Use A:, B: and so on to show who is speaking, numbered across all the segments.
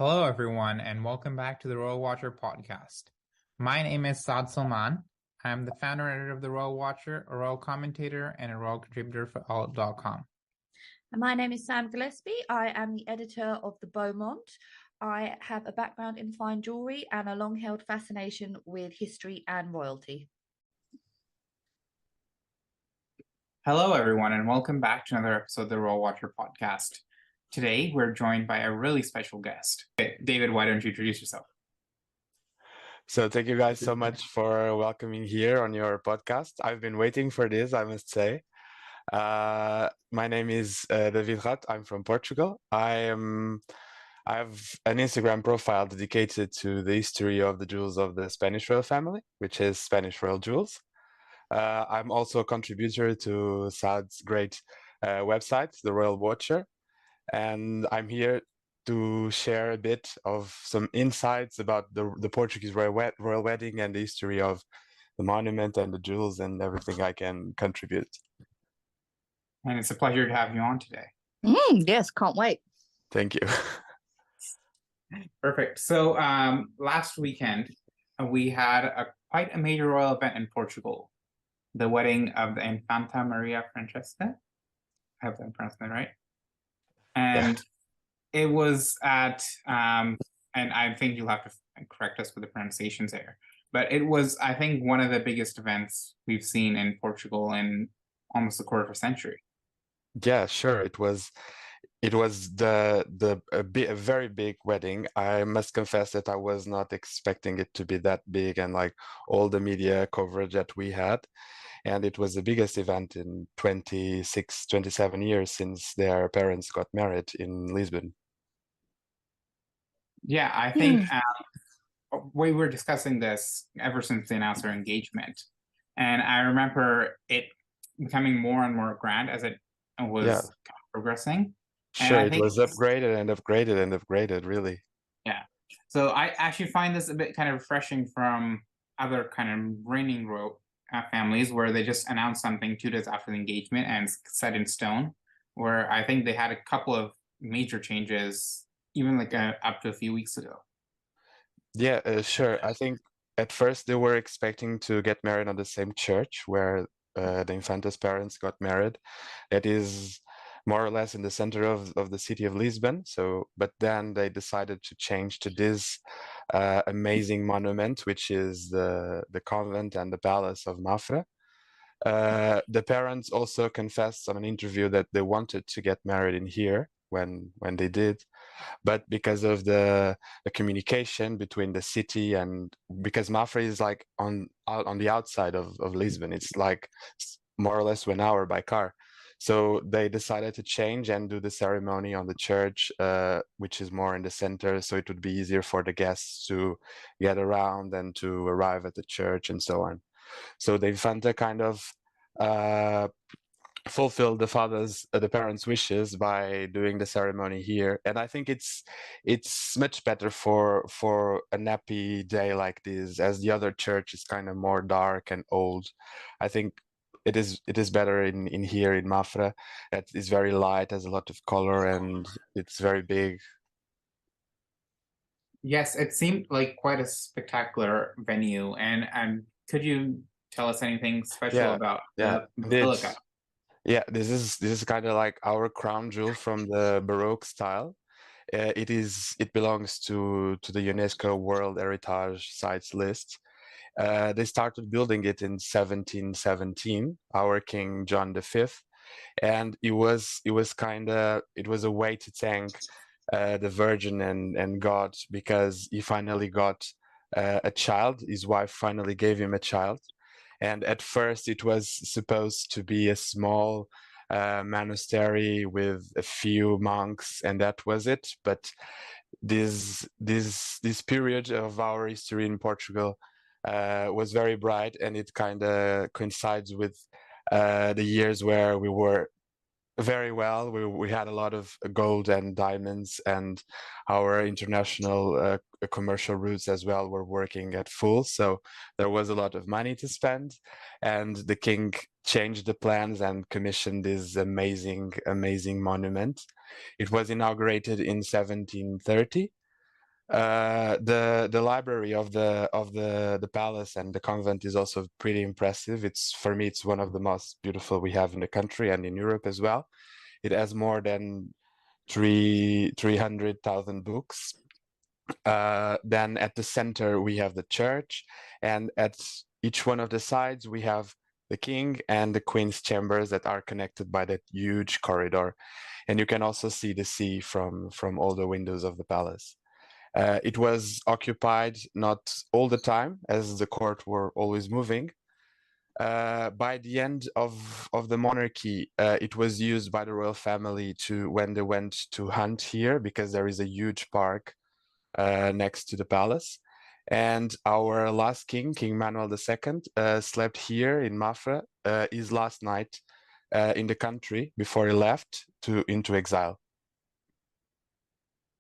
A: Hello, everyone, and welcome back to the Royal Watcher podcast. My name is Saad Salman. I'm the founder and editor of the Royal Watcher, a royal commentator, and a royal contributor for Alt.com.
B: And my name is Sam Gillespie. I am the editor of the Beau Monde. I have a background in fine jewellery and a long-held fascination with history and royalty.
A: Hello, everyone, and welcome back to another episode of the Royal Watcher podcast. Today, we're joined by a really special guest. Okay, David, why don't you introduce yourself?
C: So thank you guys so much for welcoming here on your podcast. I've been waiting for this, I must say. My name is David Rato. I'm from Portugal. I have an Instagram profile dedicated to the history of the jewels of the Spanish royal family, which is Spanish Royal Jewels. I'm also a contributor to Saad's great website, The Royal Watcher, and I'm here to share a bit of some insights about the Portuguese royal wedding and the history of the monument and the jewels and everything I can contribute.
A: And it's a pleasure to have you on today.
B: Yes, can't wait.
C: Thank you.
A: Perfect. So last weekend, we had quite a major royal event in Portugal, the wedding of the Infanta Maria Francisca. I hope I'm pronouncing that right. And it was at, and I think you'll have to correct us with the pronunciations there, but it was, I think, one of the biggest events we've seen in Portugal in almost a quarter of a century.
C: Yeah, sure. It was a very big wedding. I must confess that I was not expecting it to be that big and like all the media coverage that we had. And it was the biggest event in 26, 27 years since their parents got married in Lisbon.
A: Yeah, I think we were discussing this ever since they announced their engagement. And I remember it becoming more and more grand as it was progressing.
C: Sure, it was upgraded and upgraded and upgraded, really.
A: Yeah. So I actually find this a bit kind of refreshing from other kind of reigning royal families where they just announce something 2 days after the engagement and it's set in stone, where I think they had a couple of major changes even like up to a few weeks ago.
C: Yeah, sure. I think at first they were expecting to get married on the same church where the Infanta's parents got married. That is more or less in the center of the city of Lisbon. So, but then they decided to change to this amazing monument, which is the convent and the palace of Mafra. The parents also confessed on an interview that they wanted to get married in here when they did, but because of the communication between the city and because Mafra is like on the outside of Lisbon, it's like more or less 1 hour by car. So they decided to change and do the ceremony on the church, which is more in the center, so it would be easier for the guests to get around and to arrive at the church and so on. So the Infanta kind of fulfilled the parents' wishes by doing the ceremony here, and I think it's much better for a nappy day like this, as the other church is kind of more dark and old. I think it is better in here in Mafra. It is very light, has a lot of color, and it's very big.
A: Yes, it seemed like quite a spectacular venue, and could you tell us anything special about the Basílica?
C: Yeah, this is kind of like our crown jewel from the Baroque style. It belongs to the UNESCO World Heritage Sites list. They started building it in 1717, our King John V, and it was a way to thank the Virgin and God, because he finally got a child. His wife finally gave him a child. And at first it was supposed to be a small monastery with a few monks, and that was it. But this period of our history in Portugal was very bright, and it kind of coincides with the years where we were very well. We had a lot of gold and diamonds, and our international commercial routes as well were working at full. So there was a lot of money to spend, and the king changed the plans and commissioned this amazing monument. It was inaugurated in 1730. The library of the palace and the convent is also pretty impressive. For me, it's one of the most beautiful we have in the country and in Europe as well. It has more than 300,000 books. Then at the center we have the church, and at each one of the sides we have the king and the queen's chambers that are connected by that huge corridor, and you can also see the sea from all the windows of the palace. It was occupied not all the time, as the court were always moving. By the end of the monarchy, it was used by the royal family when they went to hunt here, because there is a huge park next to the palace. And our last king, King Manuel II, slept here in Mafra his last night in the country before he left into exile.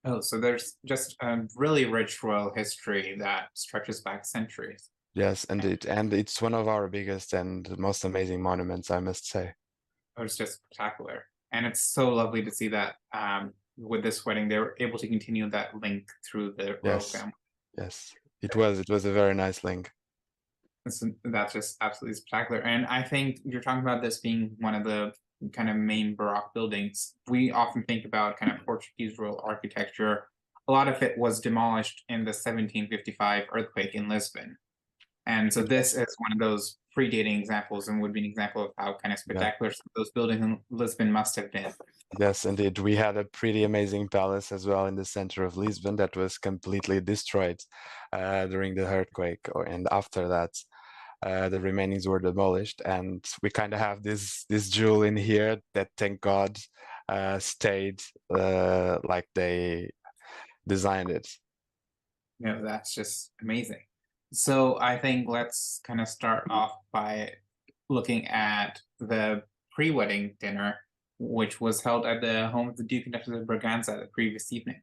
A: Oh, so there's just a really rich royal history that stretches back centuries.
C: Yes, indeed. And it's one of our biggest and most amazing monuments, I must say.
A: Oh, it's just spectacular. And it's so lovely to see that with this wedding, they were able to continue that link through the royal family.
C: Yes, it was a very nice link.
A: That's just absolutely spectacular. And I think you're talking about this being one of the kind of main Baroque buildings. We often think about kind of Portuguese royal architecture. A lot of it was demolished in the 1755 earthquake in Lisbon. And so this is one of those predating examples, and would be an example of how kind of spectacular some of those buildings in Lisbon must have been.
C: Yes, indeed. We had a pretty amazing palace as well in the center of Lisbon that was completely destroyed during the earthquake, and after that, the remainings were demolished. And we kind of have this jewel in here that, thank God, stayed like they designed it.
A: Yeah, that's just amazing. So I think let's kind of start off by looking at the pre-wedding dinner, which was held at the home of the Duke and Duchess of Braganza the previous evening.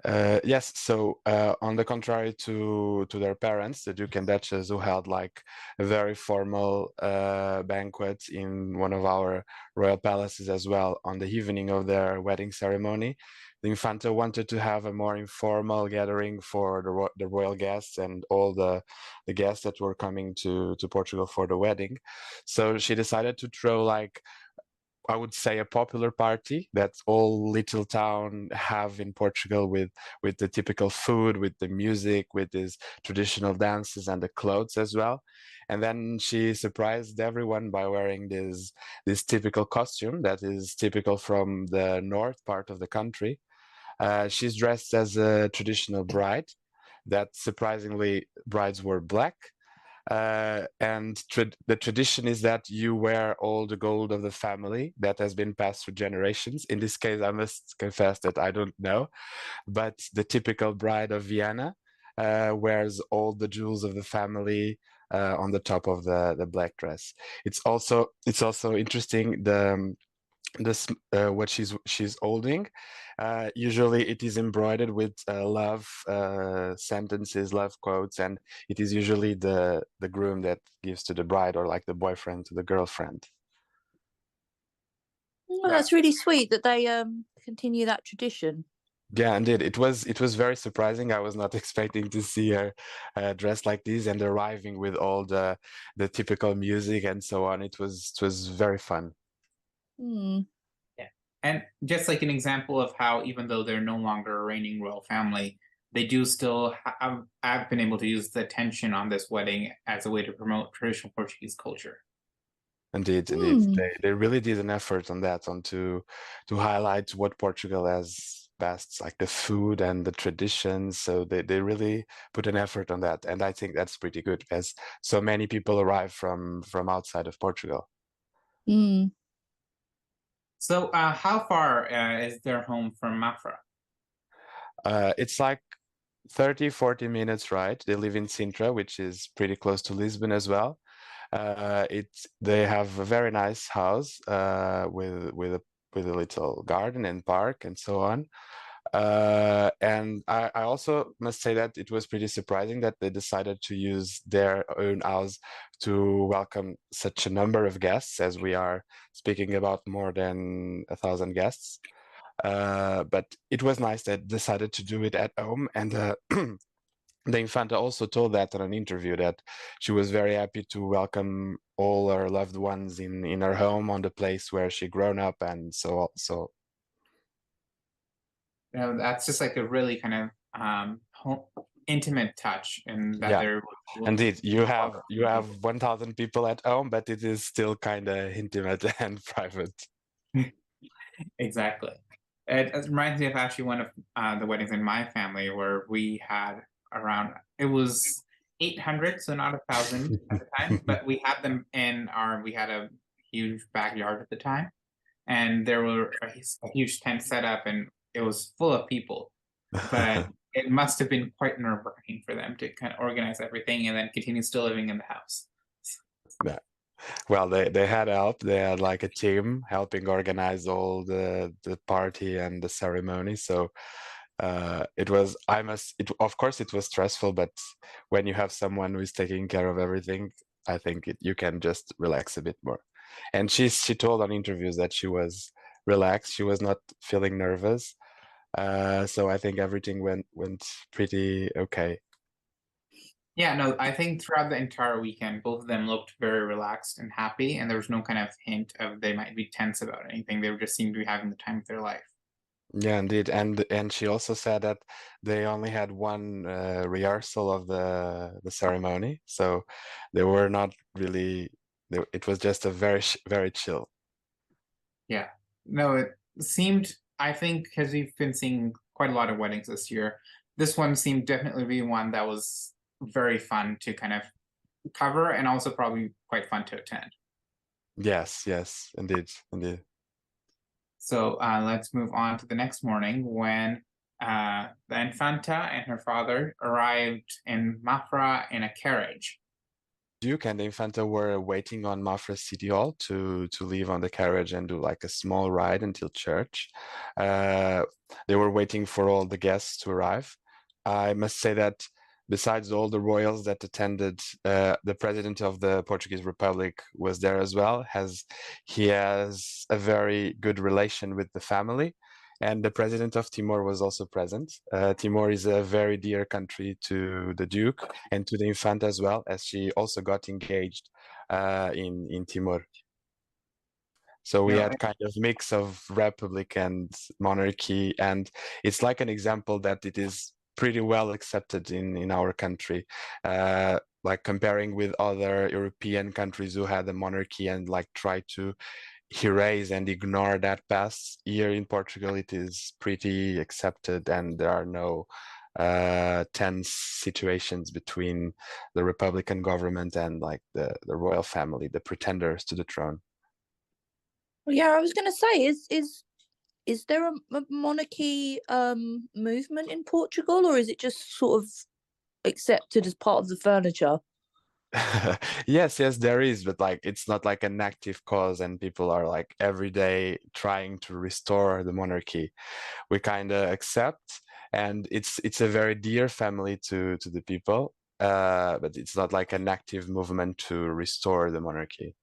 C: Yes, so on the contrary to their parents, the Duke and Duchess, who held like a very formal banquet in one of our royal palaces as well on the evening of their wedding ceremony, the Infanta wanted to have a more informal gathering for the royal guests and all the guests that were coming to Portugal for the wedding. So she decided to throw, like, I would say, a popular party that all little town have in Portugal, with the typical food, with the music, with these traditional dances and the clothes as well. And then she surprised everyone by wearing this typical costume that is typical from the north part of the country. She's dressed as a traditional bride. That, surprisingly, brides were black. And the tradition is that you wear all the gold of the family that has been passed through generations. In this case, I must confess that I don't know, but the typical bride of Vienna wears all the jewels of the family on the top of the black dress. It's also interesting, what she's holding. Usually it is embroidered with love sentences, love quotes, and it is usually the groom that gives to the bride, or like the boyfriend to the girlfriend.
B: Oh, that's really sweet that they continue that tradition.
C: Yeah, indeed. It was very surprising. I was not expecting to see her dressed like this and arriving with all the typical music and so on. It was very fun.
B: Hmm.
A: Yeah. And just like an example of how, even though they're no longer a reigning royal family, they do still have been able to use the attention on this wedding as a way to promote traditional Portuguese culture.
C: Indeed. They really did an effort on that, to highlight what Portugal has best, like the food and the traditions. So they really put an effort on that, and I think that's pretty good, as so many people arrive from outside of Portugal.
B: Mm.
A: So how far is their home from Mafra?
C: It's like 30-40 minutes ride. They live in Sintra, which is pretty close to Lisbon as well. They have a very nice house with a little garden and park and so on. And I also must say that it was pretty surprising that they decided to use their own house to welcome such a number of guests, as we are speaking about more than 1,000 guests. But it was nice that decided to do it at home, and the Infanta also told that in an interview that she was very happy to welcome all her loved ones in her home on the place where she grown up, and so.
A: That's just like a really kind of intimate touch, and that
C: Yeah,
A: they're
C: indeed, you have 1,000 people at home, but it is still kind of intimate and private.
A: Exactly. It reminds me of actually one of the weddings in my family where we had around, it was 800, so not 1,000 at the time, but we had them we had a huge backyard at the time, and there were a huge tent set up, and it was full of people. But it must have been quite nerve-wracking for them to kind of organize everything and then continue still living in the house.
C: Yeah. Well, they had help. They had like a team helping organize all the party and the ceremony. So it was, of course it was stressful, but when you have someone who is taking care of everything, I think you can just relax a bit more. And she told on interviews that she was relaxed. She was not feeling nervous. So I think everything went pretty okay.
A: Yeah, no, I think throughout the entire weekend, both of them looked very relaxed and happy, and there was no kind of hint of they might be tense about anything. They just seemed to be having the time of their life.
C: Yeah, indeed, and she also said that they only had one rehearsal of the ceremony, so they were not really. It was just a very chill.
A: Yeah, no, it seemed. I think because we've been seeing quite a lot of weddings this year, this one seemed definitely to be one that was very fun to kind of cover, and also probably quite fun to attend.
C: Yes, indeed.
A: So let's move on to the next morning when the Infanta and her father arrived in Mafra in a carriage.
C: Duke and the Infanta were waiting on Mafra City Hall to leave on the carriage and do like a small ride until church. They were waiting for all the guests to arrive. I must say that besides all the royals that attended, the president of the Portuguese Republic was there as well. He has a very good relation with the family. And the president of Timor was also present. Timor is a very dear country to the Duke and to the Infanta as well, as she also got engaged in Timor. So we had kind of mix of republic and monarchy, and it's like an example that it is pretty well accepted in our country. Like comparing with other European countries who had a monarchy and like try to erase and ignore that past. Here in Portugal, it is pretty accepted, and there are no tense situations between the Republican government and like the royal family, the pretenders to the throne.
B: Yeah, I was going to say, is there a monarchy movement in Portugal, or is it just sort of accepted as part of the furniture?
C: Yes, there is, but like it's not like an active cause, and people are like every day trying to restore the monarchy. We kind of accept, and it's a very dear family to the people, but it's not like an active movement to restore the monarchy.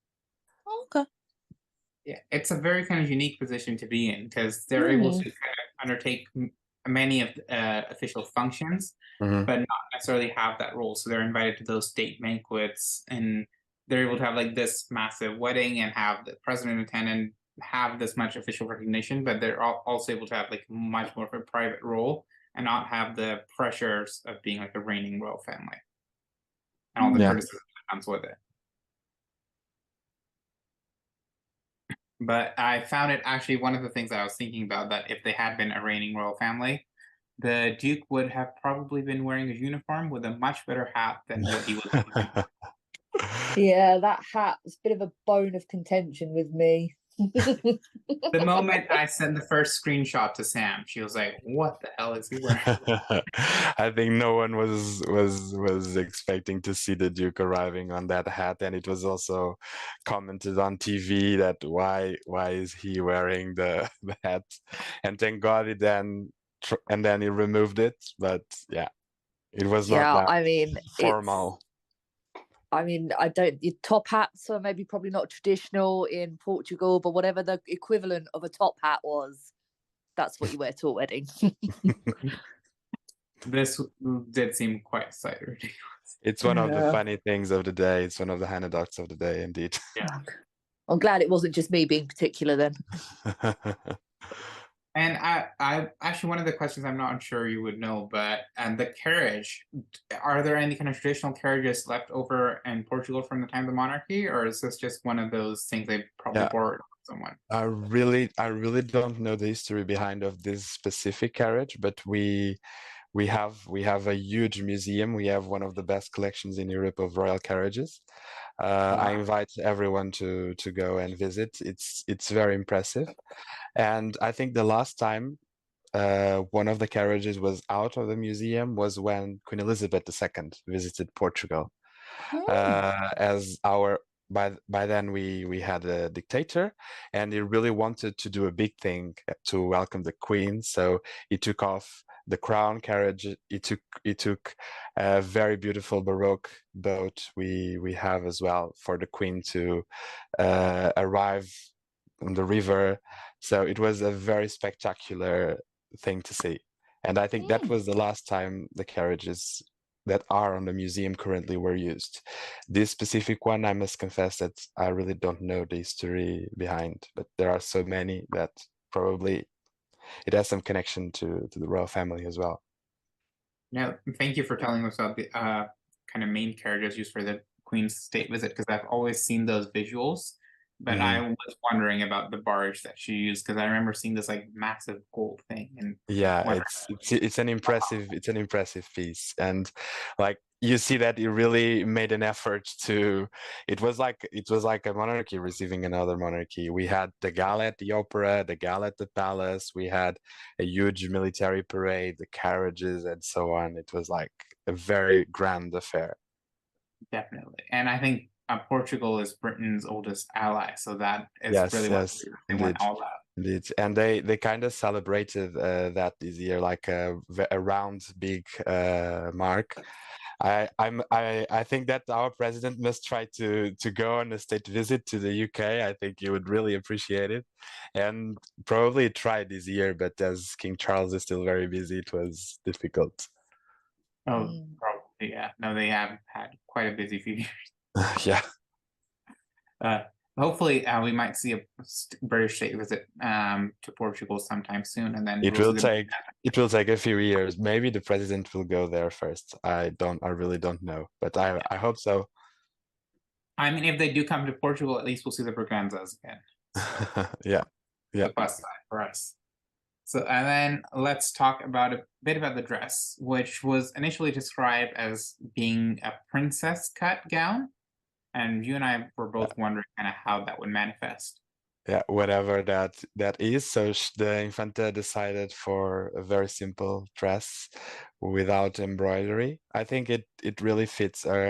B: Oh, okay.
A: Yeah, it's a very kind of unique position to be in because they're able to kind of undertake many of the official functions, but not necessarily have that role. So they're invited to those state banquets, and they're able to have like this massive wedding and have the president attend and have this much official recognition, but they're also able to have like much more of a private role and not have the pressures of being like a reigning royal family and all the criticism that comes with it. But I found it actually one of the things I was thinking about, that if they had been a reigning royal family, the Duke would have probably been wearing a uniform with a much better hat than what he was wearing.
B: Yeah, that hat is a bit of a bone of contention with me.
A: The moment I sent the first screenshot to Sam, she was like, "What the hell is he wearing?"
C: I think no one was expecting to see the Duke arriving on that hat, and it was also commented on TV that why is he wearing the hat? And thank God he then he removed it. But yeah, it was not that
B: I mean,
C: formal.
B: I don't. Your top hats are maybe probably not traditional in Portugal, but whatever the equivalent of a top hat was. that's what you wear to a wedding.
A: This did seem quite slightly ridiculous.
C: It's one of the
B: Yeah.
C: funny things of the day. It's one of the anecdotes of the day, indeed.
A: Yeah.
B: I'm glad it wasn't just me being particular then.
A: And I actually, one of the questions I'm not sure you would know, but the carriage, are there any kind of traditional carriages left over in Portugal from the time of the monarchy, or is this just one of those things they probably
C: Yeah.
A: borrowed from someone?
C: I really don't know the history behind of this specific carriage, but we have a huge museum. We have one of the best collections in Europe of royal carriages. I invite everyone to go and visit. It's very impressive. And I think the last time one of the carriages was out of the museum was when Queen Elizabeth II visited Portugal. As our by then we had a dictator, and he really wanted to do a big thing to welcome the Queen. So he took off the crown carriage. He took a very beautiful Baroque boat we have as well for the Queen to arrive on the river. So it was a very spectacular thing to see. And I think that was the last time the carriages that are on the museum currently were used. This specific one, I must confess that I really don't know the history behind, but there are so many that probably it has some connection to the royal family as well.
A: Now, thank you for telling us about the kind of main carriages used for the Queen's state visit, because I've always seen those visuals, but I was wondering about the barge that she used, because I remember seeing this like massive gold thing. And
C: Yeah, it's an impressive piece, and like you see that he really made an effort to. It was like a monarchy receiving another monarchy. We had the gala at the opera, the gala at the palace. We had a huge military parade, the carriages, and so on. It was like a very grand affair.
A: definitely, and I think Portugal is Britain's oldest ally, so that is really what they went all out.
C: Indeed, and they kind of celebrated that this year, like a round big mark. I think that our president must try to go on a state visit to the UK. I think he would really appreciate it, and probably try this year. But as King Charles is still very busy, it was difficult.
A: Oh, probably, yeah. No, they have had quite a busy few years.
C: Yeah.
A: Hopefully, we might see a British state visit to Portugal sometime soon, and then
C: it will take a few years. Maybe the president will go there first. I really don't know, but I hope so.
A: I mean, if they do come to Portugal, at least we'll see the Braganzas again. So,
C: yeah.
A: The plus side for us. So, and then let's talk about a bit about the dress, which was initially described as being a princess cut gown. And you and I were both wondering kind of how that would manifest.
C: Yeah, whatever that is. So the Infanta decided for a very simple dress without embroidery. I think it really fits her,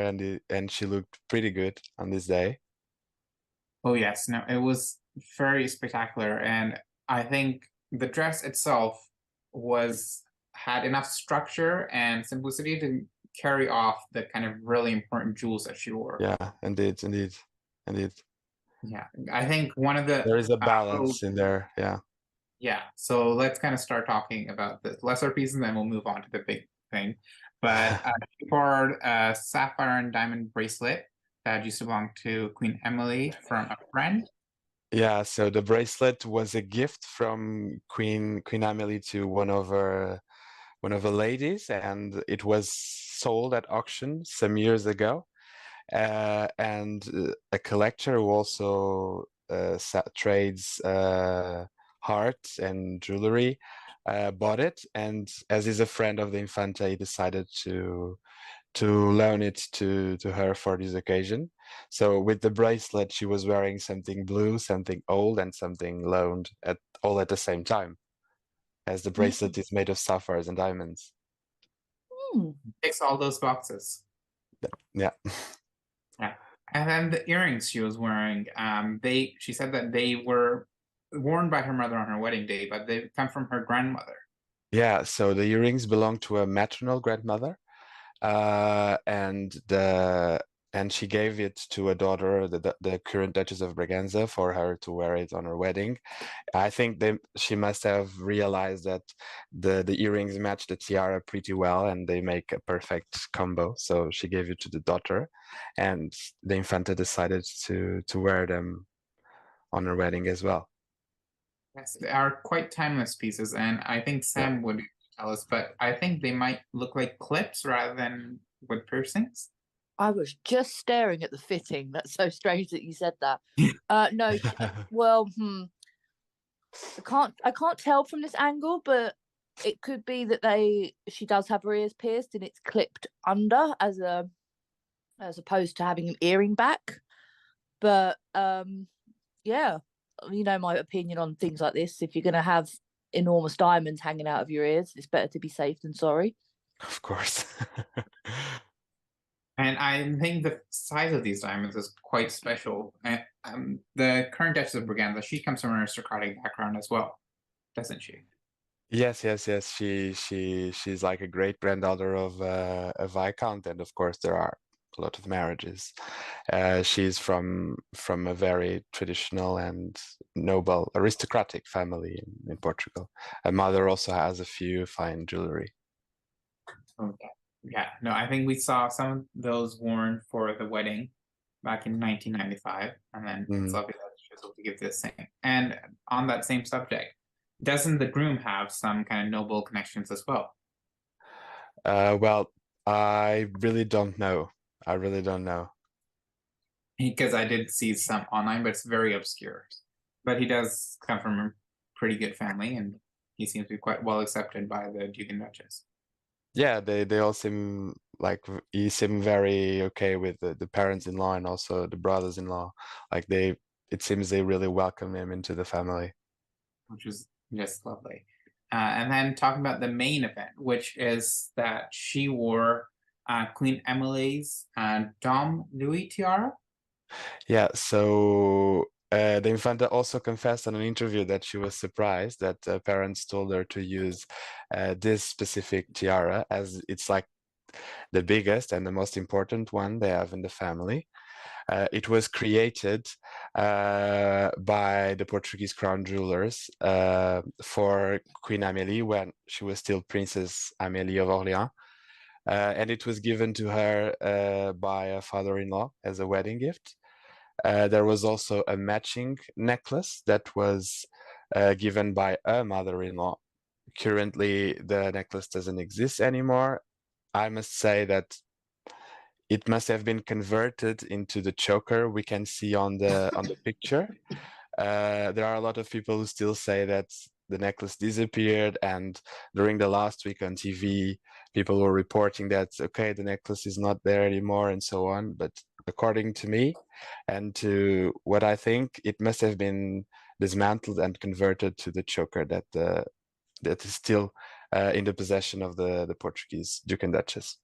C: and she looked pretty good on this day.
A: Oh yes, no, it was very spectacular, and I think the dress itself had enough structure and simplicity to carry off the kind of really important jewels that she wore.
C: Yeah, indeed.
A: Yeah, I think one of the
C: there is a balance in there.
A: Yeah, so let's kind of start talking about the lesser pieces, and then we'll move on to the big thing. But she borrowed a sapphire and diamond bracelet that used to belong to Queen Emily from a friend.
C: Yeah, so the bracelet was a gift from Queen Emily to one of her ladies, and it was sold at auction some years ago. And a collector who also trades art and jewelry bought it, and as he's a friend of the Infanta, he decided to loan it to her for this occasion. So with the bracelet, she was wearing something blue, something old, and something loaned all at the same time, as the bracelet is made of sapphires and diamonds.
A: Ticks all those boxes.
C: Yeah.
A: Yeah. And then the earrings she was wearing, she said that they were worn by her mother on her wedding day, but they come from her grandmother.
C: Yeah, so the earrings belong to a maternal grandmother, and and she gave it to a daughter, the current Duchess of Braganza, for her to wear it on her wedding. I think she must have realized that the earrings match the tiara pretty well, and they make a perfect combo. So she gave it to the daughter, and the Infanta decided to wear them on her wedding as well.
A: Yes, they are quite timeless pieces, and I think Sam would tell us, but I think they might look like clips rather than with piercings.
B: I was just staring at the fitting. That's so strange that you said that. No, well, I can't tell from this angle, but it could be that she does have her ears pierced and it's clipped under as opposed to having an earring back. But yeah, you know my opinion on things like this. If you're gonna have enormous diamonds hanging out of your ears, it's better to be safe than sorry.
C: Of course.
A: And I think the size of these diamonds is quite special. And the current Duchess of Braganza, she comes from an aristocratic background as well, doesn't she?
C: Yes. She's like a great granddaughter of a viscount, and of course there are a lot of marriages. She's from a very traditional and noble aristocratic family in Portugal. Her mother also has a few fine jewelry.
A: Okay. Yeah, no, I think we saw some of those worn for the wedding back in 1995, and then it's obvious that she's able to give this same. And on that same subject, doesn't the groom have some kind of noble connections as well?
C: Well, I really don't know.
A: Because I did see some online, but it's very obscure. But he does come from a pretty good family, and he seems to be quite well accepted by the Duke and Duchess.
C: Yeah, they all seem like he seemed very okay with the parents-in-law and also the brothers-in-law. Like it seems they really welcome him into the family,
A: which is just lovely. And then talking about the main event, which is that she wore Queen Emily's Dom Louis tiara.
C: Yeah, so the Infanta also confessed in an interview that she was surprised that parents told her to use this specific tiara, as it's like the biggest and the most important one they have in the family. It was created by the Portuguese crown jewelers for Queen Amélie when she was still Princess Amélie of Orléans. And it was given to her by a father-in-law as a wedding gift. There was also a matching necklace that was given by a mother-in-law. Currently, the necklace doesn't exist anymore. I must say that it must have been converted into the choker we can see on the picture. There are a lot of people who still say that the necklace disappeared, and during the last week on TV, people were reporting that, okay, the necklace is not there anymore and so on. But according to me and to what I think, it must have been dismantled and converted to the choker that is still in the possession of the Portuguese Duke and Duchess.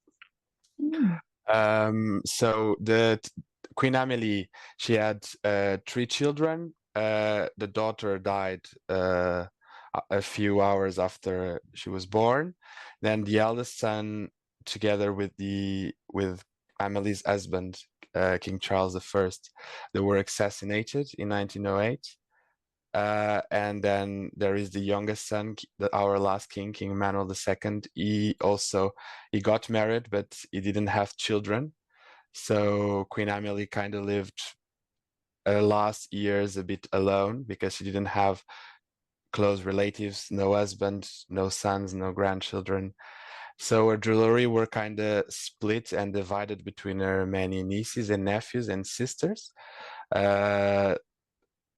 C: So the Queen Amélie, she had 3 children. The daughter died a few hours after she was born. Then the eldest son, together with Amelie's husband, King Charles I, they were assassinated in 1908. And then there is the youngest son, our last king, King Emmanuel II. He got married, but he didn't have children. So Queen Amélie kind of lived her last years a bit alone because she didn't have close relatives, no husband, no sons, no grandchildren. So her jewelry were kind of split and divided between her many nieces and nephews and sisters.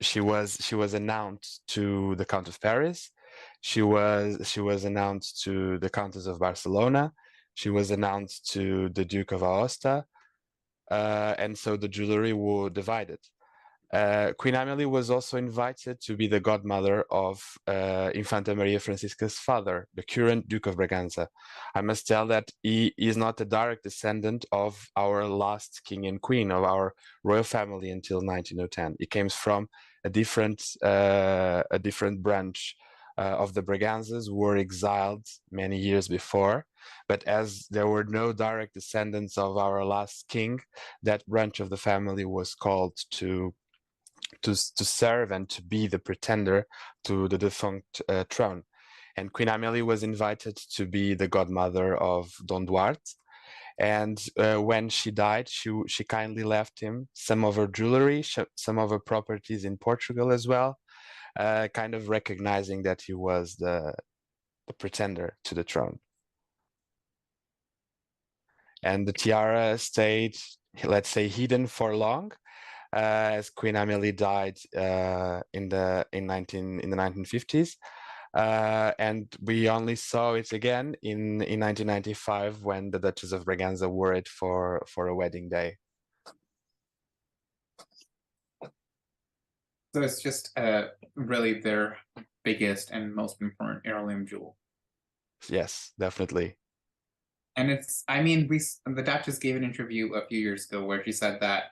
C: She was announced to the Count of Paris. She was announced to the Countess of Barcelona. She was announced to the Duke of Aosta. And so the jewelry were divided. Queen Amélie was also invited to be the godmother of Infanta Maria Francisca's father, the current Duke of Braganza. I must tell that he is not a direct descendant of our last king and queen of our royal family until 1910. He came from a different branch of the Braganzas who were exiled many years before. But as there were no direct descendants of our last king, that branch of the family was called to serve and to be the pretender to the defunct throne. And Queen Amélie was invited to be the godmother of Don Duarte. And when she died, she kindly left him some of her jewelry, some of her properties in Portugal as well, kind of recognizing that he was the pretender to the throne. And the tiara stayed, let's say, hidden for long, as Queen Amélie died in the 1950s. And we only saw it again in 1995 when the Duchess of Braganza wore it for a wedding day.
A: So it's just really their biggest and most important heirloom jewel.
C: Yes, definitely.
A: And it's, I mean, the Duchess gave an interview a few years ago where she said that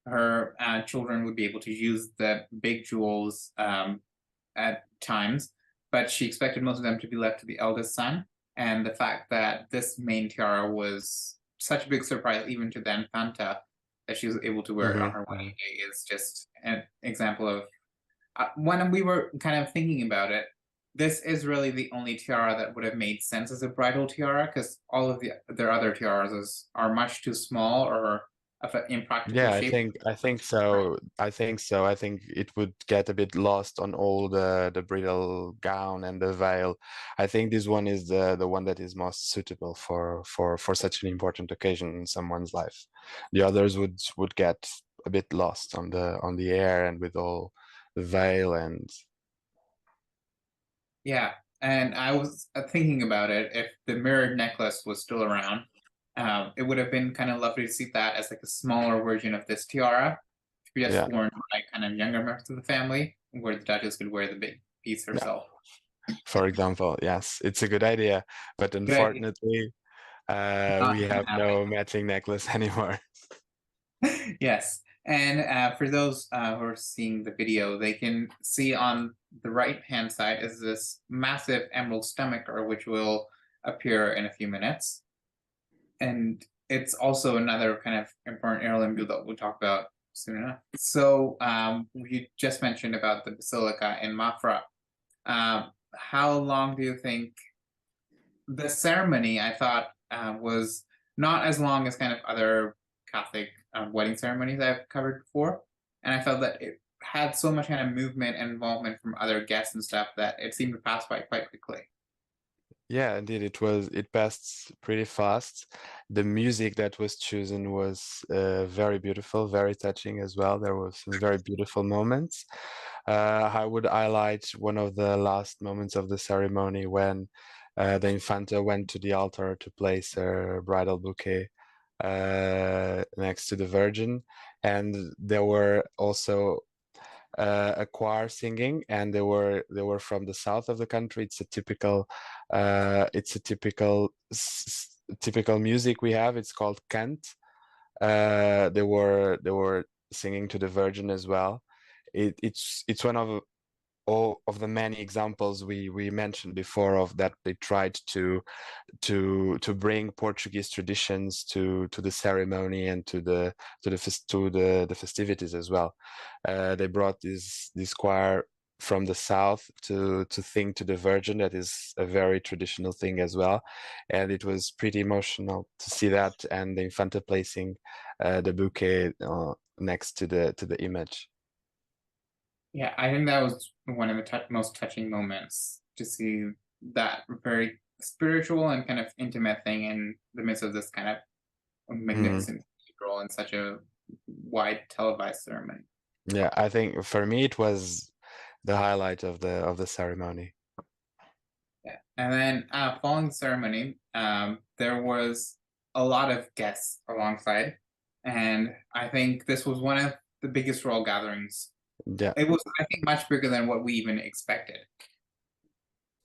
A: her children would be able to use the big jewels at times, but she expected most of them to be left to the eldest son. And the fact that this main tiara was such a big surprise even to the Infanta, that she was able to wear it on her wedding day, is just an example of when we were kind of thinking about it, this is really the only tiara that would have made sense as a bridal tiara, because all of their other tiaras are much too small or of an impractical
C: Yeah,
A: shape.
C: I think so. I think it would get a bit lost on all the bridal gown and the veil. I think this one is the one that is most suitable for such an important occasion in someone's life. The others would get a bit lost on the air and with all the veil and.
A: Yeah, and I was thinking about it, if the mirrored necklace was still around, it would have been kind of lovely to see that as like a smaller version of this tiara, to be just worn by kind of younger members of the family, where the Duchess could wear the big piece herself.
C: For example, yes, it's a good idea, but unfortunately, we have no matching necklace anymore.
A: Yes, and for those who are seeing the video, they can see on the right-hand side is this massive emerald stomacher, which will appear in a few minutes. And it's also another kind of important heirloom jewel that we'll talk about soon enough. So we just mentioned about the Basilica in Mafra. How long do you think the ceremony, I thought, was not as long as kind of other Catholic wedding ceremonies I've covered before, and I felt that it had so much kind of movement and involvement from other guests and stuff that it seemed to pass by quite quickly.
C: Yeah, indeed, it passed pretty fast. The music that was chosen was very beautiful, very touching as well. There were some very beautiful moments. I would highlight one of the last moments of the ceremony when the Infanta went to the altar to place her bridal bouquet next to the Virgin, and there were also a choir singing, and they were from the south of the country. It's a typical music we have. It's called cant. They were singing to the Virgin as well. It's one of all of the many examples we mentioned before of that they tried to bring Portuguese traditions to the ceremony and to the festivities as well. They brought this choir from the south to sing to the Virgin. That is a very traditional thing as well, and it was pretty emotional to see that, and the Infanta placing the bouquet next to the image.
A: Yeah, I think that was one of the most touching moments, to see that very spiritual and kind of intimate thing in the midst of this kind of magnificent cathedral and such a wide televised ceremony.
C: Yeah, I think for me it was the highlight of the ceremony.
A: Yeah, and then following the ceremony, there was a lot of guests alongside, and I think this was one of the biggest royal gatherings.
C: Yeah,
A: it was, I think, much bigger than what we even expected.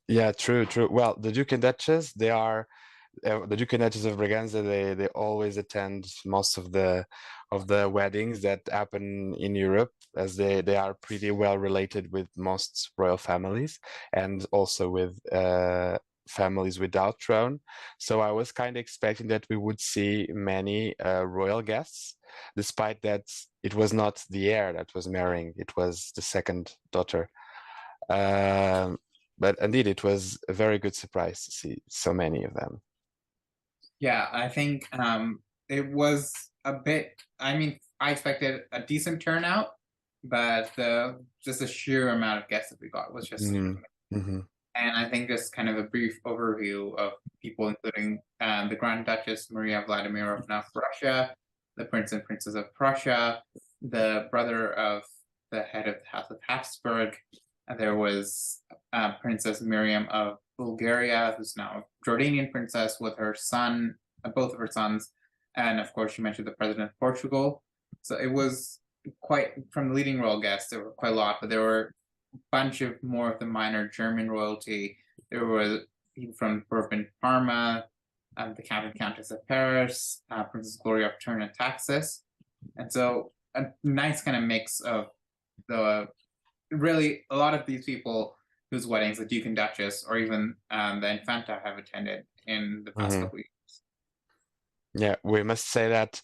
C: Yeah, true. Well, the Duke and Duchess, they are the Duke and Duchess of Braganza, they always attend most of the weddings that happen in Europe, as they are pretty well related with most royal families, and also with families without throne. So I was kind of expecting that we would see many royal guests, despite that it was not the heir that was marrying, it was the second daughter. But indeed, it was a very good surprise to see so many of them.
A: Yeah, I think it was a bit, I mean, I expected a decent turnout, but just the sheer amount of guests that we got was just
C: Mm-hmm.
A: And I think just kind of a brief overview of people, including the Grand Duchess Maria Vladimirovna of Russia, the Prince and Princess of Prussia, the brother of the head of the House of Habsburg. There was Princess Miriam of Bulgaria, who's now a Jordanian princess, with her son, both of her sons, and of course you mentioned the President of Portugal. So it was quite, from the leading royal guests, there were quite a lot, but there were bunch of more of the minor German royalty. There were people from Bourbon Parma, the Count and Countess of Paris, Princess Gloria of Turn and Taxis. And so a nice kind of mix of really a lot of these people whose weddings the Duke and Duchess or even the Infanta have attended in the past couple of years.
C: Yeah, we must say that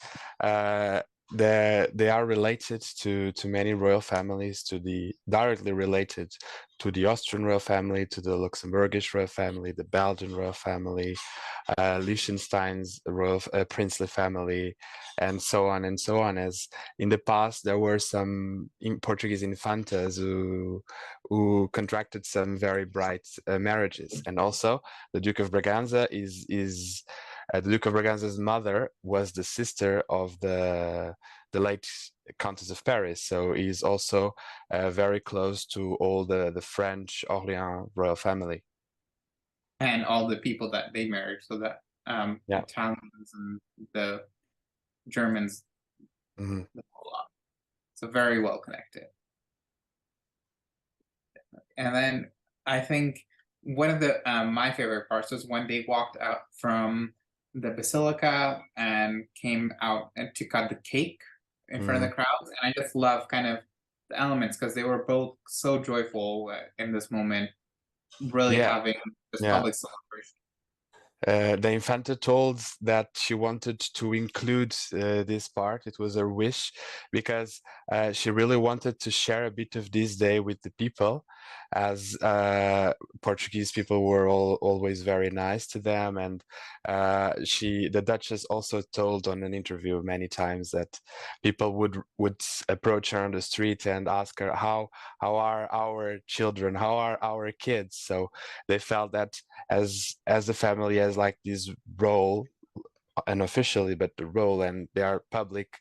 C: they are related to many royal families, directly related to the Austrian royal family, to the Luxembourgish royal family, the Belgian royal family, Liechtenstein's royal princely family, and so on and so on. As in the past, there were some Portuguese infantas who contracted some very bright marriages, and also the Duke of Braganza is the Duke of Braganza's mother was the sister of the late Countess of Paris, so he's also very close to all the French Orléans royal family.
A: And all the people that they married, so that Italians and the Germans, the whole lot. So very well connected. And then I think one of the my favorite parts was when they walked out from the Basilica and came out and to cut the cake in front of the crowds. And I just love kind of the elements because they were both so joyful in this moment, really having this public celebration.
C: The Infanta told that she wanted to include this part. It was her wish because she really wanted to share a bit of this day with the people, as Portuguese people were always very nice to them. And the Duchess also told on an interview many times that people would approach her on the street and ask her, how are our children, how are our kids? So they felt that as the family has like this role, unofficially, but the role, and they are public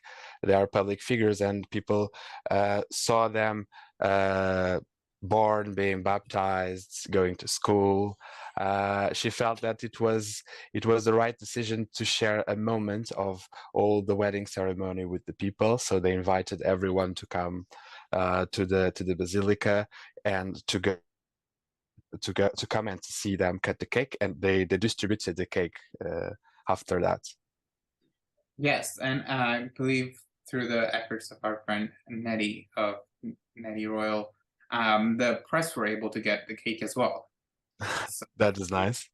C: figures, and people saw them born, being baptized, going to school. She felt that it was the right decision to share a moment of all the wedding ceremony with the people. So they invited everyone to come to the Basilica and to come and to see them cut the cake, and they distributed the cake after that.
A: Yes, and I believe through the efforts of our friend Nettie of Nettie Royal, the press were able to get the cake as well. So,
C: that is nice.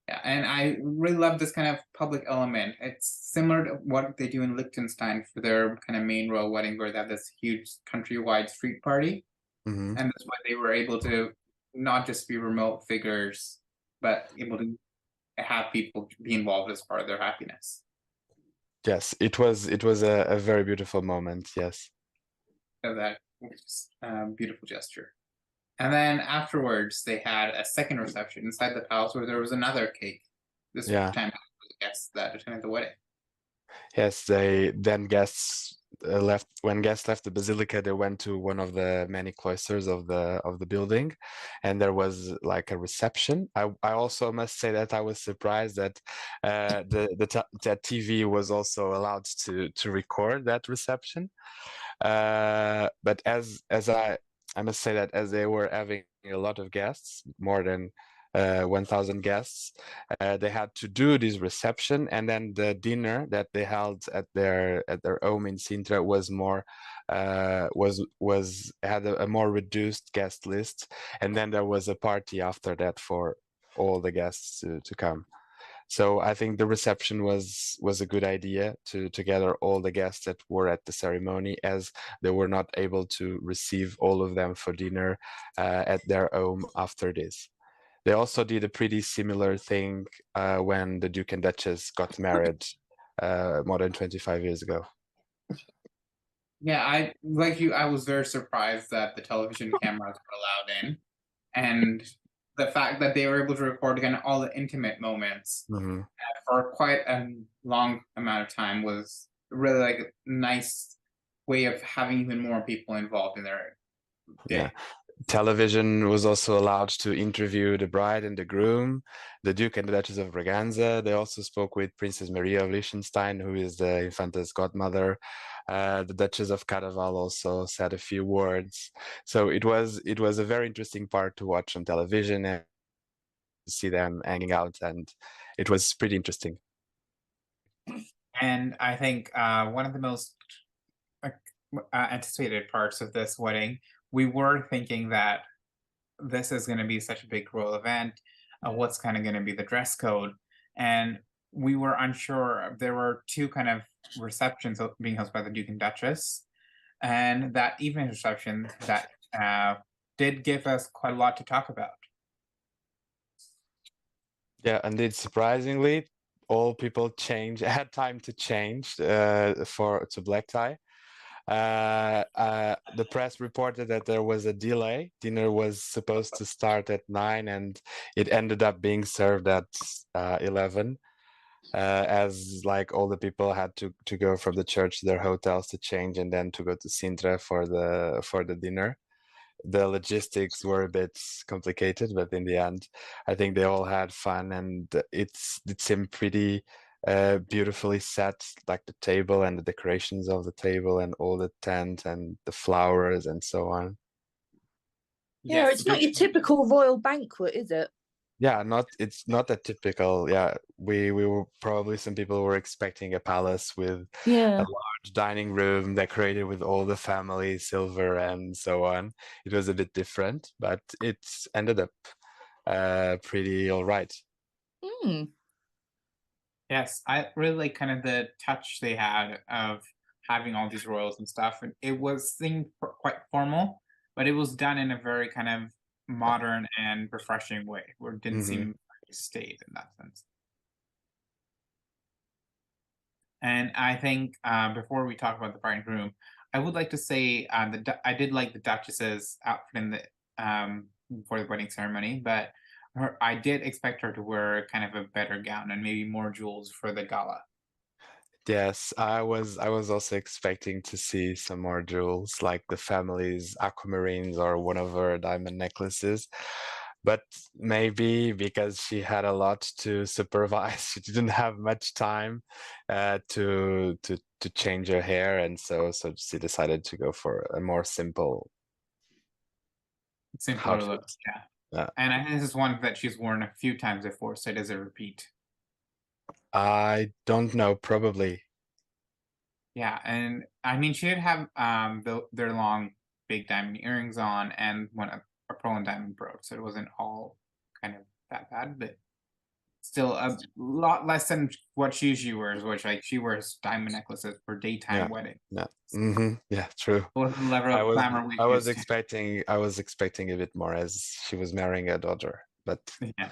A: Yeah, and I really love this kind of public element. It's similar to what they do in Liechtenstein for their kind of main royal wedding, where they have this huge countrywide street party. And that's why they were able to not just be remote figures, but able to have people be involved as part of their happiness.
C: Yes, it was a very beautiful moment. Yes.
A: So that was a beautiful gesture. And then afterwards, they had a second reception inside the palace where there was another cake. This time for the guests that attended the wedding.
C: Yes, guests left. When guests left the basilica, they went to one of the many cloisters of the building, and there was like a reception. I also must say that I was surprised that that TV was also allowed to record that reception. But as I must say that as they were having a lot of guests, more than 1,000 guests. They had to do this reception, and then the dinner that they held at their home in Sintra was more had a more reduced guest list, and then there was a party after that for all the guests to come. So I think the reception was a good idea to gather all the guests that were at the ceremony, as they were not able to receive all of them for dinner at their home after this. They also did a pretty similar thing when the Duke and Duchess got married more than 25 years ago.
A: Yeah, I like you. I was very surprised that the television cameras were allowed in, and the fact that they were able to record again all the intimate moments for quite a long amount of time was really like a nice way of having even more people involved in their day.
C: Yeah. Television was also allowed to interview the bride and the groom, the Duke and the Duchess of Braganza. They also spoke with Princess Maria of Liechtenstein, who is the Infanta's godmother. The Duchess of Cadaval also said a few words. So it was a very interesting part to watch on television and see them hanging out, and it was pretty interesting.
A: And I think one of the most anticipated parts of this wedding, we were thinking that this is going to be such a big royal event. What's kind of going to be the dress code? And we were unsure. There were two kind of receptions being hosted by the Duke and Duchess, and that evening reception that did give us quite a lot to talk about.
C: Yeah, indeed, surprisingly, all people had time to change to black tie. The press reported that there was a delay. Dinner was supposed to start at 9 and it ended up being served at 11, as like all the people had to go from the church to their hotels to change and then to go to Sintra for the dinner. The logistics were a bit complicated, but in the end, I think they all had fun, and it seemed pretty beautifully set, like the table and the decorations of the table and all the tent and the flowers and so on.
B: Yeah, it's not your typical royal banquet, is it?
C: Yeah, it's not a typical. Yeah, we were probably, some people were expecting a palace with a large dining room decorated with all the family silver and so on. It was a bit different, but it ended up pretty all right.
A: Yes, I really like kind of the touch they had of having all these royals and stuff. And it was seemed quite formal, but it was done in a very kind of modern and refreshing way, where it didn't seem like staid in that sense. And I think before we talk about the bride and groom, I would like to say I did like the Duchess's outfit in the for the wedding ceremony, but I did expect her to wear kind of a better gown and maybe more jewels for the gala.
C: Yes, I was also expecting to see some more jewels, like the family's aquamarines or one of her diamond necklaces. But maybe because she had a lot to supervise, she didn't have much time to change her hair, and so she decided to go for a more simpler
A: look. Yeah. And I think this is one that she's worn a few times before, so it is a repeat.
C: I don't know, probably.
A: Yeah, and I mean, she did have their long, big diamond earrings on and a pearl and diamond brooch, so it wasn't all kind of that bad, but still a lot less than what she usually wears, which like she wears diamond necklaces for daytime weddings.
C: Yeah. Yeah, true.
A: What the level of glamour
C: I was expecting a bit more, as she was marrying a daughter, but
A: yeah,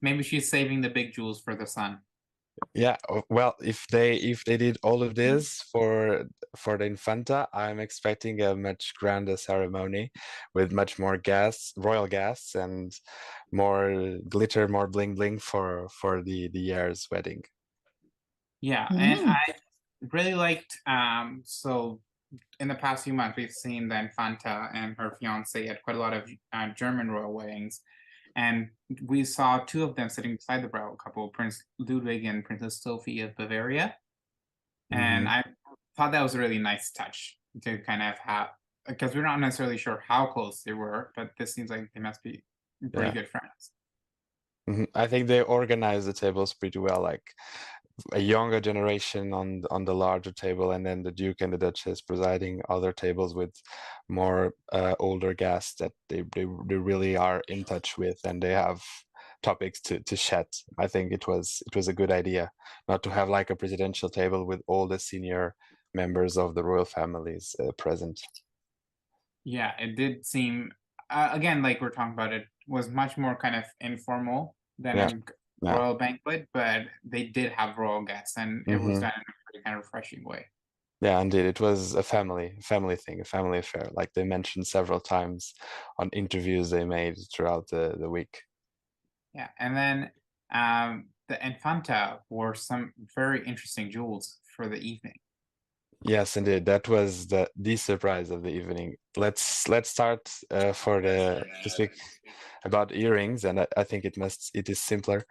A: maybe she's saving the big jewels for the son.
C: Yeah, well, if they did all of this for the Infanta, I'm expecting a much grander ceremony with much more royal guests, and more glitter, more bling bling for the heir's wedding.
A: Yeah, and I really liked so in the past few months we've seen the Infanta and her fiance at quite a lot of German royal weddings. And we saw two of them sitting beside the bridal couple, Prince Ludwig and Princess Sophie of Bavaria. And I thought that was a really nice touch to kind of have, because we're not necessarily sure how close they were, but this seems like they must be pretty good friends.
C: I think they organized the tables pretty well, like a younger generation on the larger table, and then the Duke and the Duchess presiding, other tables with more older guests that they really are in touch with, and they have topics to chat. I think it was a good idea not to have like a presidential table with all the senior members of the royal families present.
A: Yeah, it did seem again, like we're talking about, it was much more kind of informal than
C: Yeah,
A: a
C: yeah.
A: royal banquet, but they did have royal guests, and it was done in a pretty kind of refreshing way.
C: Yeah, indeed. It was a family thing, a family affair, like they mentioned several times on interviews they made throughout the week.
A: Yeah, and then the Infanta wore some very interesting jewels for the evening.
C: Yes, indeed. That was the surprise of the evening. Let's start to speak about earrings, and I think it is simpler.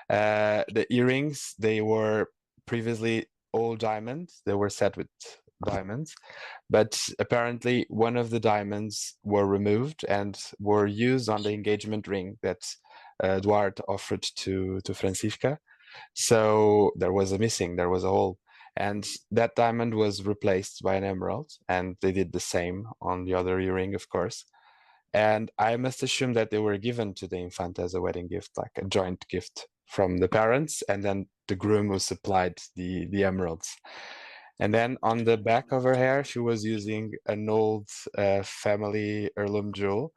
C: The earrings, they were previously all diamonds. They were set with diamonds, but apparently one of the diamonds were removed and were used on the engagement ring that Duarte offered to Francisca. So there was a hole, and that diamond was replaced by an emerald, and they did the same on the other earring, of course. And I must assume that they were given to the Infanta as a wedding gift, like a joint gift from the parents, and then the groom who supplied the emeralds. And then on the back of her hair, she was using an old family heirloom jewel.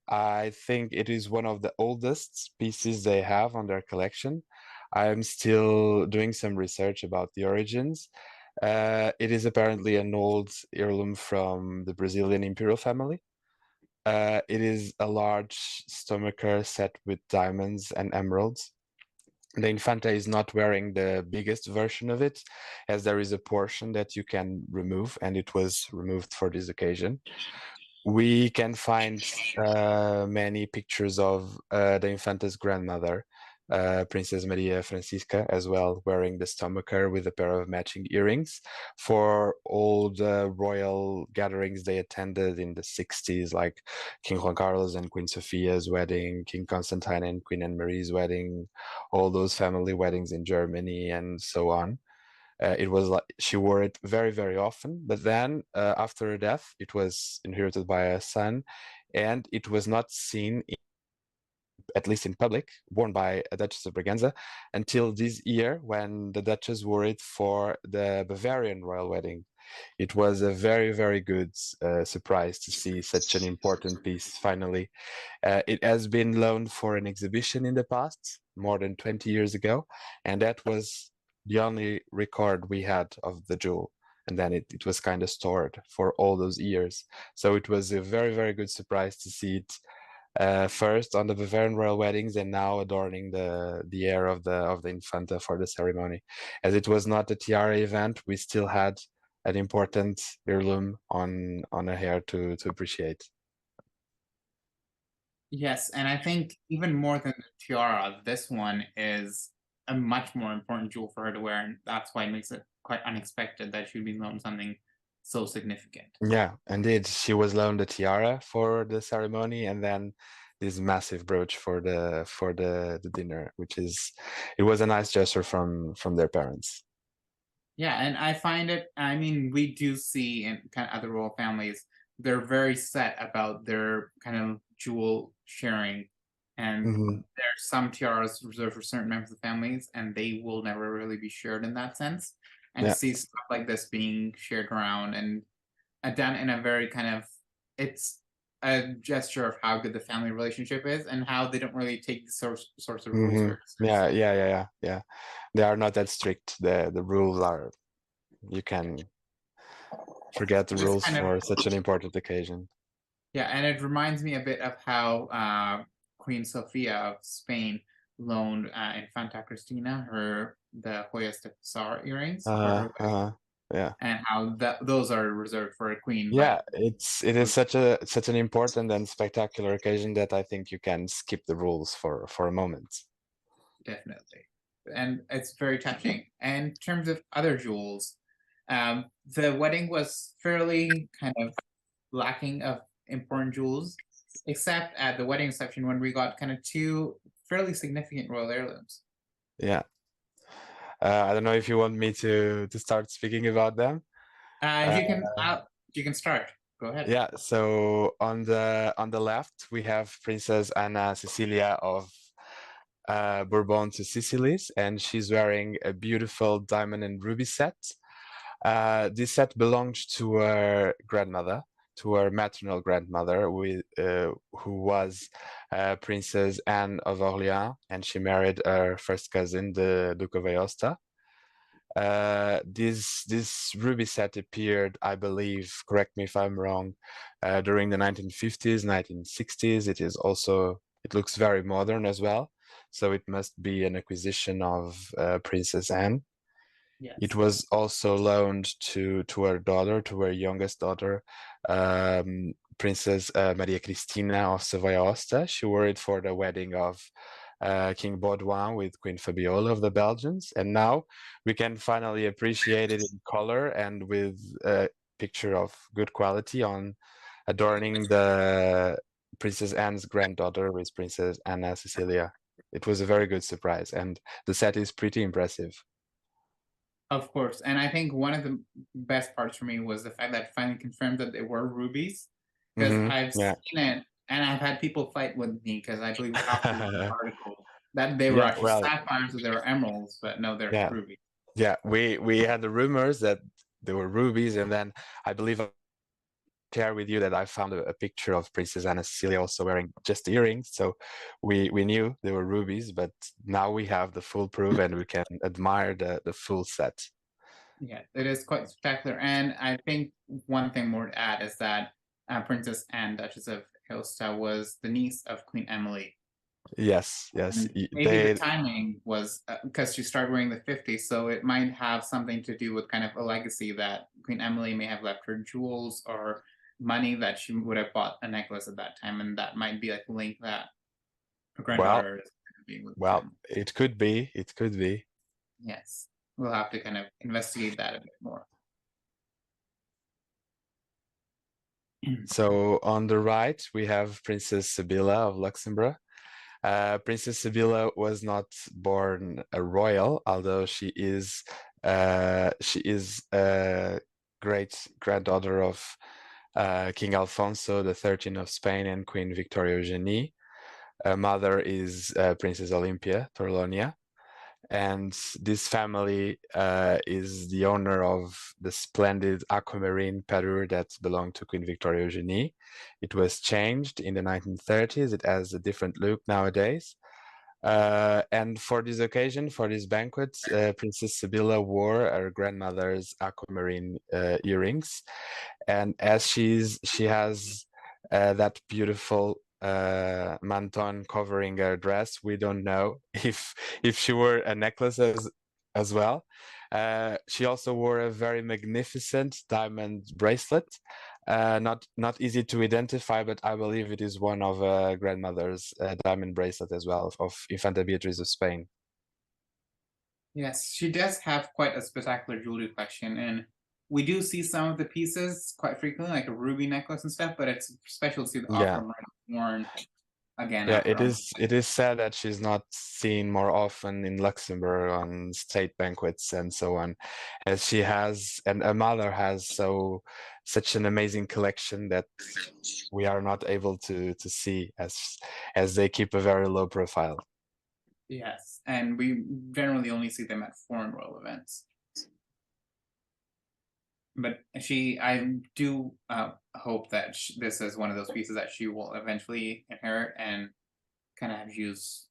C: I think it is one of the oldest pieces they have on their collection. I'm still doing some research about the origins. It is apparently an old heirloom from the Brazilian imperial family. It is a large stomacher set with diamonds and emeralds. The Infanta is not wearing the biggest version of it, as there is a portion that you can remove, and it was removed for this occasion. We can find many pictures of the Infanta's grandmother, Princess Maria Francisca, as well, wearing the stomacher with a pair of matching earrings for all the royal gatherings they attended in the 60s, like King Juan Carlos and Queen Sophia's wedding, King Constantine and Queen Anne Marie's wedding, all those family weddings in Germany, and so on. It was like she wore it very, very often, but then after her death, it was inherited by a son, and it was not seen, at least in public, worn by a Duchess of Braganza, until this year when the Duchess wore it for the Bavarian royal wedding. It was a very, very good surprise to see such an important piece finally. It has been loaned for an exhibition in the past, more than 20 years ago, and that was the only record we had of the jewel. And then it was kind of stored for all those years. So it was a very, very good surprise to see it first on the Bavarian royal weddings, and now adorning the heir of the Infanta for the ceremony. As it was not a tiara event, we still had an important heirloom on a hair to appreciate.
A: Yes, and I think even more than the tiara, this one is a much more important jewel for her to wear, and that's why it makes it quite unexpected that she'd be loaned something so significant.
C: Yeah, indeed. She was loaned a tiara for the ceremony, and then this massive brooch for the dinner, it was a nice gesture from their parents.
A: Yeah, and I find it, I mean, we do see in kind of other royal families, they're very set about their kind of jewel sharing. And there's some tiaras reserved for certain members of the families, and they will never really be shared in that sense. And
C: Yeah.
A: to see stuff like this being shared around and done in a very kind of, it's a gesture of how good the family relationship is and how they don't really take the sorts of rules very seriously.
C: Yeah. They are not that strict. The rules are, you can forget the
A: Just
C: rules
A: kind of-
C: for such an important occasion.
A: Yeah, and it reminds me a bit of how Queen Sofia of Spain loaned Infanta Cristina the Joyas de Pasar earrings, for her wedding,
C: Yeah.
A: and how those are reserved for a queen.
C: Yeah,
A: But
C: it is such an important and spectacular occasion that I think you can skip the rules for a moment.
A: definitely, and it's very touching. And in terms of other jewels, the wedding was fairly kind of lacking of important jewels, except at the wedding reception when we got kind of two fairly significant royal heirlooms.
C: Yeah. I don't know if you want me to start speaking about them.
A: You can start. Go ahead.
C: Yeah, so on the left we have Princess Anna Cecilia of Bourbon to Sicilies, and she's wearing a beautiful diamond and ruby set. This set belonged to her grandmother, to her maternal grandmother, who was Princess Anne of Orleans, and she married her first cousin, the Duke of Aosta. This ruby set appeared, I believe, correct me if I'm wrong, during the 1950s, 1960s. It looks very modern as well, so it must be an acquisition of Princess Anne.
A: Yes.
C: It was also loaned to her daughter, to her youngest daughter, Princess Maria Cristina of Savoy-Aosta. She wore it for the wedding of King Baudouin with Queen Fabiola of the Belgians, and now we can finally appreciate it in color and with a picture of good quality on adorning the Princess Anne's granddaughter with Princess Anna Cecilia. It was a very good surprise, and the set is pretty impressive.
A: Of course, and I think one of the best parts for me was the fact that it finally confirmed that they were rubies, because I've seen it and I've had people fight with me because I believe after the article that they were actually sapphires or they were emeralds, but no, they're rubies.
C: Yeah, we had the rumors that they were rubies, and then I believe I share with you that I found a picture of Princess Anna Cecilia also wearing just earrings, so we knew they were rubies, but now we have the full proof and we can admire the full set.
A: Yeah, it is quite spectacular, and I think one thing more to add is that Princess Anne, Duchess of Aosta, was the niece of Queen Emily.
C: Yes.
A: Maybe the timing was because she started wearing the 50s, so it might have something to do with kind of a legacy that Queen Emily may have left her jewels or money that she would have bought a necklace at that time, and that might be like a link that her granddaughter is being with them.
C: It could be. It could be.
A: Yes, we'll have to kind of investigate that a bit more.
C: So on the right we have Princess Sibylla of Luxembourg. Princess Sibylla was not born a royal, although she is a great granddaughter of King Alfonso XIII of Spain and Queen Victoria Eugenie. Her mother is Princess Olympia Torlonia, and this family is the owner of the splendid aquamarine parure that belonged to Queen Victoria Eugenie. It was changed in the 1930s. It has a different look nowadays. And for this occasion, for this banquet, Princess Sibylla wore her grandmother's aquamarine earrings. And as she has that beautiful manton covering her dress, we don't know if she wore a necklace as well. She also wore a very magnificent diamond bracelet, not easy to identify, but I believe it is one of grandmother's diamond bracelet as well of Infanta Beatriz of Spain.
A: Yes, she does have quite a spectacular jewelry collection, and we do see some of the pieces quite frequently, like a ruby necklace and stuff, but it's special to see the aquamarine worn again.
C: Yeah, it is sad that she's not seen more often in Luxembourg on state banquets and so on, as she has, and her mother has such an amazing collection that we are not able to see as they keep a very low profile.
A: Yes, and we generally only see them at foreign royal events. But I do hope that this is one of those pieces that she will eventually inherit and kind of have use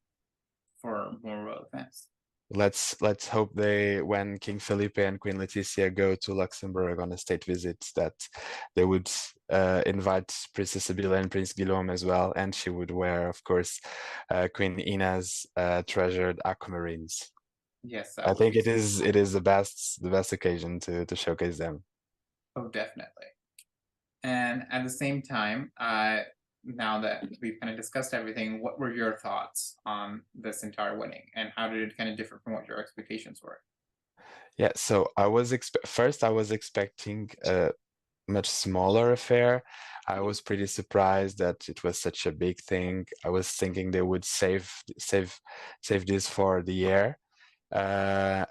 A: for more royal events.
C: Let's hope when King Felipe and Queen Letizia go to Luxembourg on a state visit, that they would invite Princess Sibylla and Prince Guillaume as well, and she would wear, of course, Queen Ina's treasured aquamarines.
A: Yes,
C: I think it is the best occasion to showcase them.
A: Oh, definitely. And at the same time, now that we've kind of discussed everything, what were your thoughts on this entire wedding, and how did it kind of differ from what your expectations were?
C: Yeah, so I was expecting a much smaller affair, I was pretty surprised that it was such a big thing. I was thinking they would save this for the year. And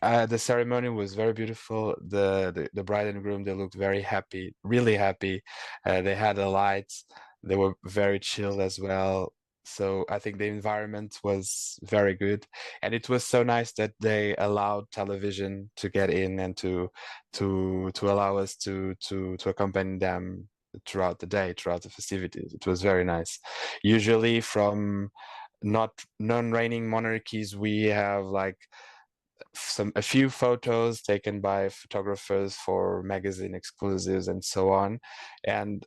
C: the ceremony was very beautiful. The bride and groom, they looked very happy, really happy. They had a light. They were very chill as well. So I think the environment was very good, and it was so nice that they allowed television to get in and to allow us to accompany them throughout the day, throughout the festivities. It was very nice. Usually from non-reigning monarchies, we have like a few photos taken by photographers for magazine exclusives and so on, and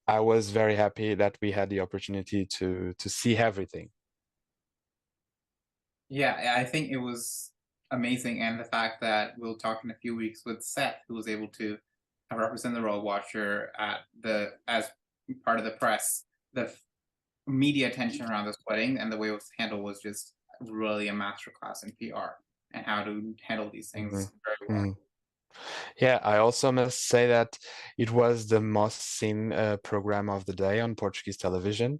C: I was very happy that we had the opportunity to see everything.
A: Yeah, I think it was amazing, and the fact that we'll talk in a few weeks with Seth, who was able to represent the Royal Watcher at as part of the press. The media attention around this wedding and the way it was handled was just really a masterclass in PR and how to handle these things very well.
C: Yeah, I also must say that it was the most seen program of the day on Portuguese television.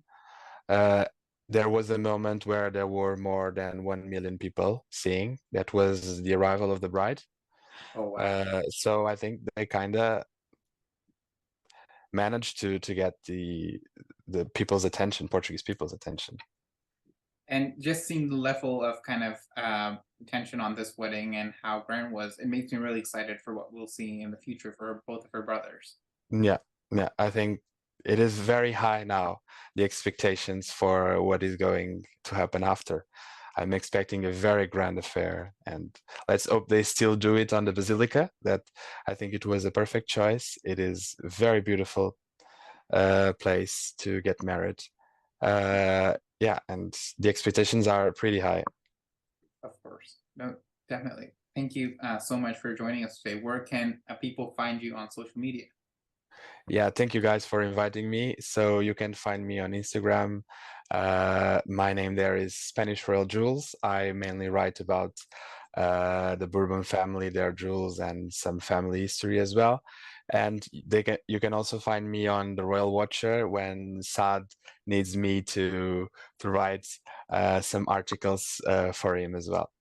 C: There was a moment where there were more than 1 million people seeing. That was the arrival of the bride.
A: Oh wow!
C: So I think they kind of managed to get the people's attention, Portuguese people's attention.
A: And just seeing the level of kind of attention on this wedding and how grand it was, it makes me really excited for what we'll see in the future for both of her brothers.
C: Yeah, I think it is very high now, the expectations for what is going to happen after. I'm expecting a very grand affair, and let's hope they still do it on the Basilica. That I think it was a perfect choice. It is a very beautiful place to get married. Yeah, and the expectations are pretty high.
A: Of course. No, definitely. Thank you so much for joining us today. Where can people find you on social media?
C: Yeah, thank you guys for inviting me. So you can find me on Instagram. My name there is Spanish Royal Jewels. I mainly write about the Bourbon family, their jewels, and some family history as well. And you can also find me on the Royal Watcher when Saad needs me to write some articles for him as well.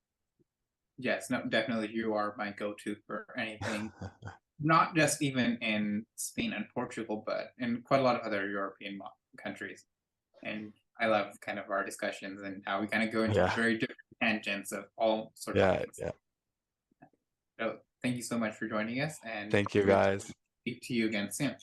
A: Yes, no, definitely. You are my go-to for anything, not just even in Spain and Portugal, but in quite a lot of other European countries. And I love kind of our discussions and how we kind of go into very different tangents of all sorts of things.
C: Yeah.
A: So thank you so much for joining us, and
C: Thank you guys.
A: speak to you again soon.